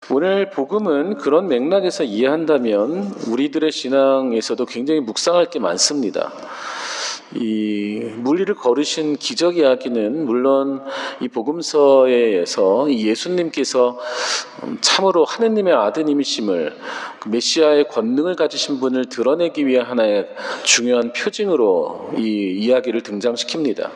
오늘 복음은 그런 맥락에서 이해한다면 우리들의 신앙에서도 굉장히 묵상할 게 많습니다. 이 물리를 걸으신 기적 이야기는 물론 이 복음서에서 이 예수님께서 참으로 하느님의 아드님이심을, 메시아의 권능을 가지신 분을 드러내기 위한 하나의 중요한 표징으로 이 이야기를 등장시킵니다.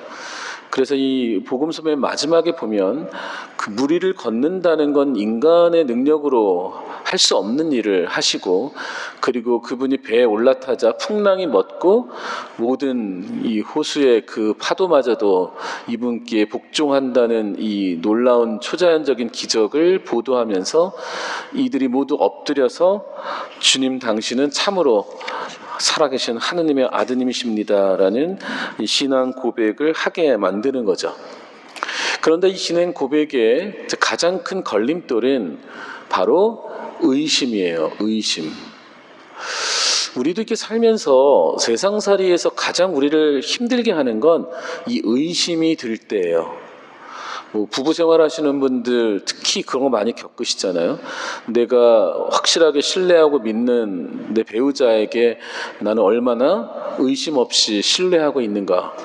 그래서 이 복음서 맨 마지막에 보면 그 무리를 걷는다는 건 인간의 능력으로 할 수 없는 일을 하시고, 그리고 그분이 배에 올라타자 풍랑이 멎고 모든 이 호수의 그 파도마저도 이분께 복종한다는 이 놀라운 초자연적인 기적을 보도하면서 이들이 모두 엎드려서 주님 당신은 참으로 살아계신 하느님의 아드님이십니다라는 신앙 고백을 하게 만드는 거죠. 그런데 이 신앙 고백의 가장 큰 걸림돌은 바로 의심이에요. 의심. 우리도 이렇게 살면서 세상살이에서 가장 우리를 힘들게 하는 건 이 의심이 들 때예요. 부부 생활하시는 분들 특히 그런 거 많이 겪으시잖아요. 내가 확실하게 신뢰하고 믿는 내 배우자에게 나는 얼마나 의심 없이 신뢰하고 있는가.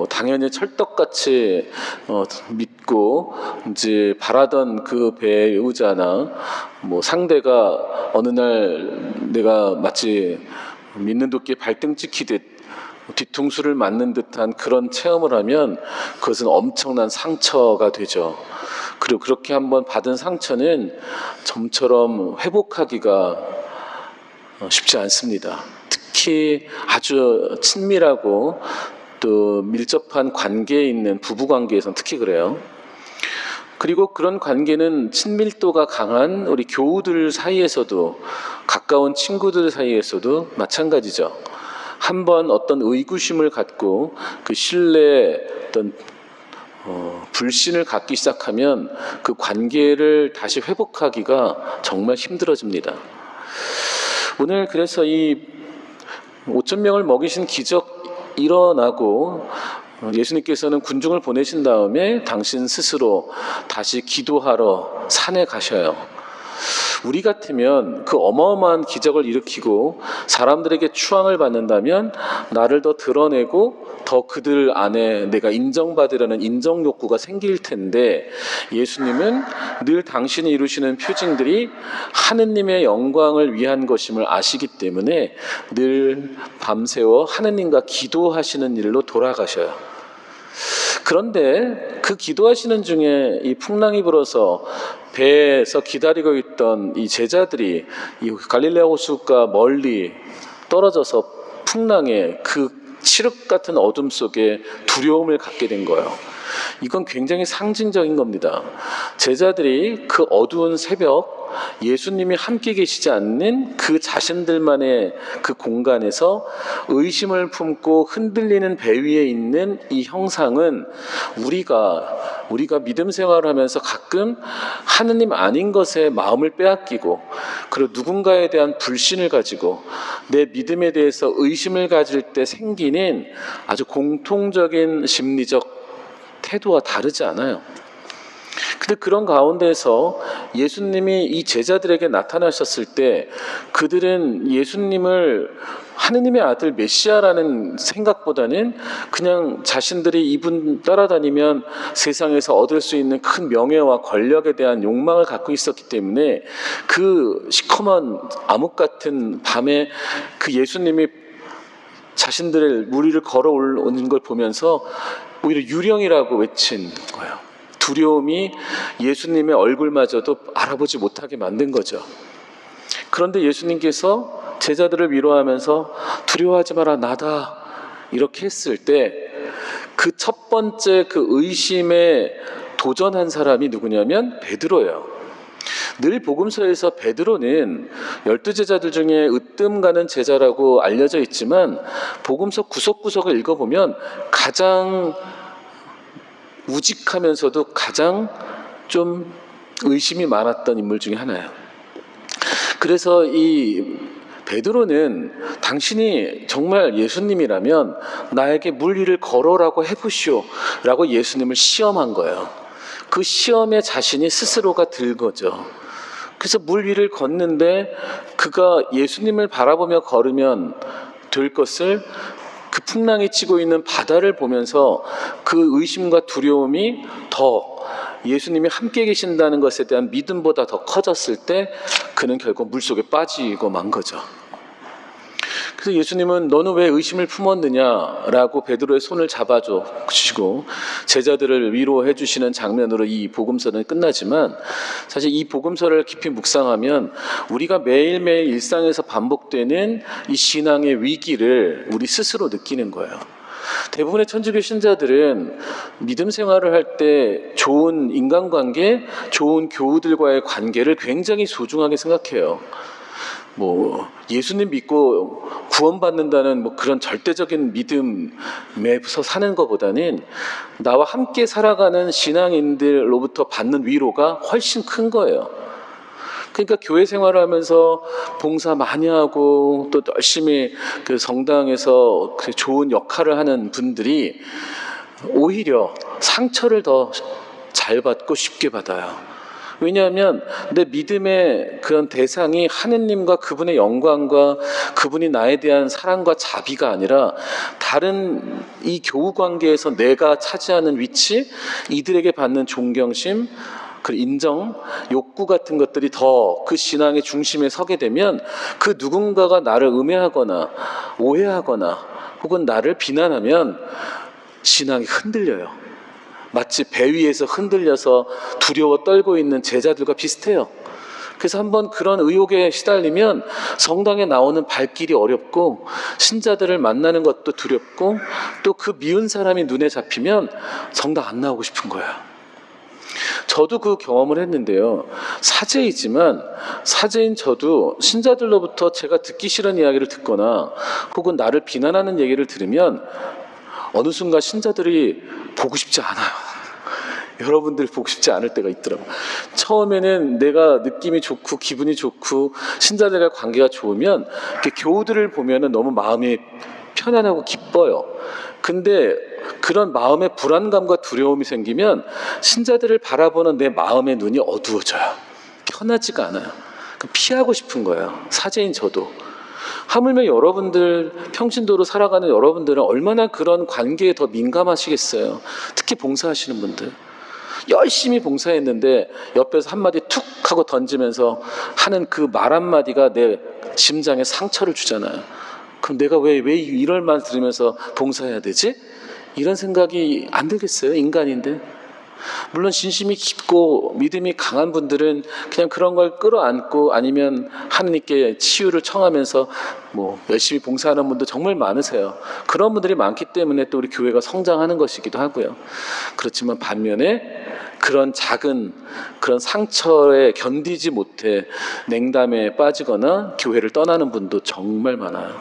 당연히 철떡같이 믿고 이제 바라던 그 배우자나 상대가 어느 날 내가 마치 믿는 도끼에 발등 찍히듯 뒤통수를 맞는 듯한 그런 체험을 하면 그것은 엄청난 상처가 되죠. 그리고 그렇게 한번 받은 상처는 좀처럼 회복하기가 쉽지 않습니다. 특히 아주 친밀하고 또 밀접한 관계에 있는 부부 관계에서는 특히 그래요. 그리고 그런 관계는 친밀도가 강한 우리 교우들 사이에서도, 가까운 친구들 사이에서도 마찬가지죠. 한번 어떤 의구심을 갖고 그 신뢰에 어떤 불신을 갖기 시작하면 그 관계를 다시 회복하기가 정말 힘들어집니다. 오늘 그래서 이 5천 명을 먹이신 기적 일어나고 예수님께서는 군중을 보내신 다음에 당신 스스로 다시 기도하러 산에 가셔요. 우리 같으면 그 어마어마한 기적을 일으키고 사람들에게 추앙을 받는다면 나를 더 드러내고 더 그들 안에 내가 인정받으려는 인정 욕구가 생길 텐데, 예수님은 늘 당신이 이루시는 표징들이 하느님의 영광을 위한 것임을 아시기 때문에 늘 밤새워 하느님과 기도하시는 일로 돌아가셔요. 그런데 그 기도하시는 중에 이 풍랑이 불어서 배에서 기다리고 있던 이 제자들이 이 갈릴레아 호수가 멀리 떨어져서 풍랑의 그 칠흑 같은 어둠 속에 두려움을 갖게 된 거예요. 이건 굉장히 상징적인 겁니다. 제자들이 그 어두운 새벽, 예수님이 함께 계시지 않는 그 자신들만의 그 공간에서 의심을 품고 흔들리는 배 위에 있는 이 형상은 우리가 믿음 생활을 하면서 가끔 하느님 아닌 것에 마음을 빼앗기고, 그리고 누군가에 대한 불신을 가지고 내 믿음에 대해서 의심을 가질 때 생기는 아주 공통적인 심리적 태도와 다르지 않아요. 근데 그런 가운데서 예수님이 이 제자들에게 나타나셨을 때 그들은 예수님을 하느님의 아들 메시아라는 생각보다는 그냥 자신들이 이분 따라다니면 세상에서 얻을 수 있는 큰 명예와 권력에 대한 욕망을 갖고 있었기 때문에 그 시커먼 암흑 같은 밤에 그 예수님이 자신들의 무리를 걸어오는 걸 보면서 오히려 유령이라고 외친 거예요. 두려움이 예수님의 얼굴마저도 알아보지 못하게 만든 거죠. 그런데 예수님께서 제자들을 위로하면서 두려워하지 마라, 나다, 이렇게 했을 때 그 첫 번째 그 의심에 도전한 사람이 누구냐면 베드로예요. 늘 복음서에서 베드로는 12제자들 중에 으뜸 가는 제자라고 알려져 있지만 복음서 구석구석을 읽어보면 가장 우직하면서도 가장 좀 의심이 많았던 인물 중에 하나예요. 그래서 이 베드로는 당신이 정말 예수님이라면 나에게 물 위를 걸어라고 해보시오 라고 예수님을 시험한 거예요. 그 시험에 자신이 스스로가 들 거죠. 그래서 물 위를 걷는데 그가 예수님을 바라보며 걸으면 될 것을 그 풍랑이 치고 있는 바다를 보면서 그 의심과 두려움이 더 예수님이 함께 계신다는 것에 대한 믿음보다 더 커졌을 때 그는 결국 물속에 빠지고 만 거죠. 그래서 예수님은 너는 왜 의심을 품었느냐라고 베드로의 손을 잡아주시고 제자들을 위로해 주시는 장면으로 이 복음서는 끝나지만, 사실 이 복음서를 깊이 묵상하면 우리가 매일매일 일상에서 반복되는 이 신앙의 위기를 우리 스스로 느끼는 거예요. 대부분의 천주교 신자들은 믿음 생활을 할 때 좋은 인간관계, 좋은 교우들과의 관계를 굉장히 소중하게 생각해요. 예수님 믿고 구원받는다는 그런 절대적인 믿음에서 사는 것보다는 나와 함께 살아가는 신앙인들로부터 받는 위로가 훨씬 큰 거예요. 그러니까 교회 생활을 하면서 봉사 많이 하고 또 열심히 그 성당에서 그 좋은 역할을 하는 분들이 오히려 상처를 더 잘 받고 쉽게 받아요. 왜냐하면 내 믿음의 그런 대상이 하느님과 그분의 영광과 그분이 나에 대한 사랑과 자비가 아니라 다른 이 교우 관계에서 내가 차지하는 위치, 이들에게 받는 존경심, 그 인정, 욕구 같은 것들이 더 그 신앙의 중심에 서게 되면 그 누군가가 나를 음해하거나 오해하거나 혹은 나를 비난하면 신앙이 흔들려요. 마치 배 위에서 흔들려서 두려워 떨고 있는 제자들과 비슷해요. 그래서 한번 그런 의혹에 시달리면 성당에 나오는 발길이 어렵고 신자들을 만나는 것도 두렵고 또 그 미운 사람이 눈에 잡히면 성당 안 나오고 싶은 거예요. 저도 그 경험을 했는데요. 사제이지만 사제인 저도 신자들로부터 제가 듣기 싫은 이야기를 듣거나 혹은 나를 비난하는 얘기를 들으면 어느 순간 신자들이 보고 싶지 않아요. 여러분들 보고 싶지 않을 때가 있더라고요. 처음에는 내가 느낌이 좋고 기분이 좋고 신자들과 관계가 좋으면 교우들을 보면 너무 마음이 편안하고 기뻐요. 근데 그런 마음의 불안감과 두려움이 생기면 신자들을 바라보는 내 마음의 눈이 어두워져요. 편하지가 않아요. 피하고 싶은 거예요. 사제인 저도. 하물며 여러분들, 평신도로 살아가는 여러분들은 얼마나 그런 관계에 더 민감하시겠어요. 특히 봉사하시는 분들. 열심히 봉사했는데 옆에서 한마디 툭 하고 던지면서 하는 그 말 한마디가 내 심장에 상처를 주잖아요. 그럼 내가 왜 이럴 말 들으면서 봉사해야 되지? 이런 생각이 안 들겠어요? 인간인데. 물론 진심이 깊고 믿음이 강한 분들은 그냥 그런 걸 끌어안고 아니면 하느님께 치유를 청하면서 열심히 봉사하는 분도 정말 많으세요. 그런 분들이 많기 때문에 또 우리 교회가 성장하는 것이기도 하고요. 그렇지만 반면에 그런 작은 그런 상처에 견디지 못해 냉담에 빠지거나 교회를 떠나는 분도 정말 많아요.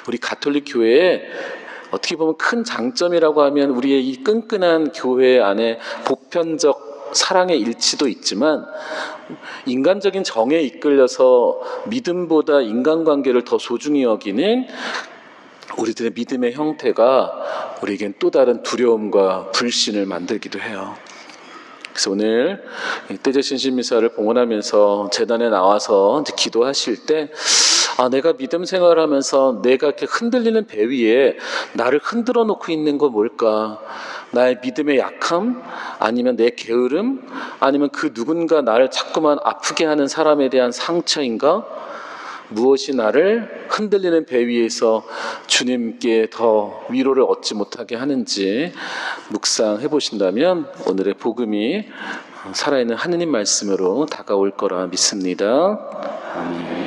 우리 가톨릭 교회에 어떻게 보면 큰 장점이라고 하면 우리의 이 끈끈한 교회 안에 보편적 사랑의 일치도 있지만, 인간적인 정에 이끌려서 믿음보다 인간관계를 더 소중히 여기는 우리들의 믿음의 형태가 우리에겐 또 다른 두려움과 불신을 만들기도 해요. 그래서 오늘 떼제신신미사를 봉헌하면서 제단에 나와서 이제 기도하실 때 내가 믿음 생활하면서 내가 이렇게 흔들리는 배 위에 나를 흔들어 놓고 있는 건 뭘까? 나의 믿음의 약함? 아니면 내 게으름? 아니면 그 누군가 나를 자꾸만 아프게 하는 사람에 대한 상처인가? 무엇이 나를 흔들리는 배 위에서 주님께 더 위로를 얻지 못하게 하는지 묵상해 보신다면 오늘의 복음이 살아있는 하느님 말씀으로 다가올 거라 믿습니다. 아멘.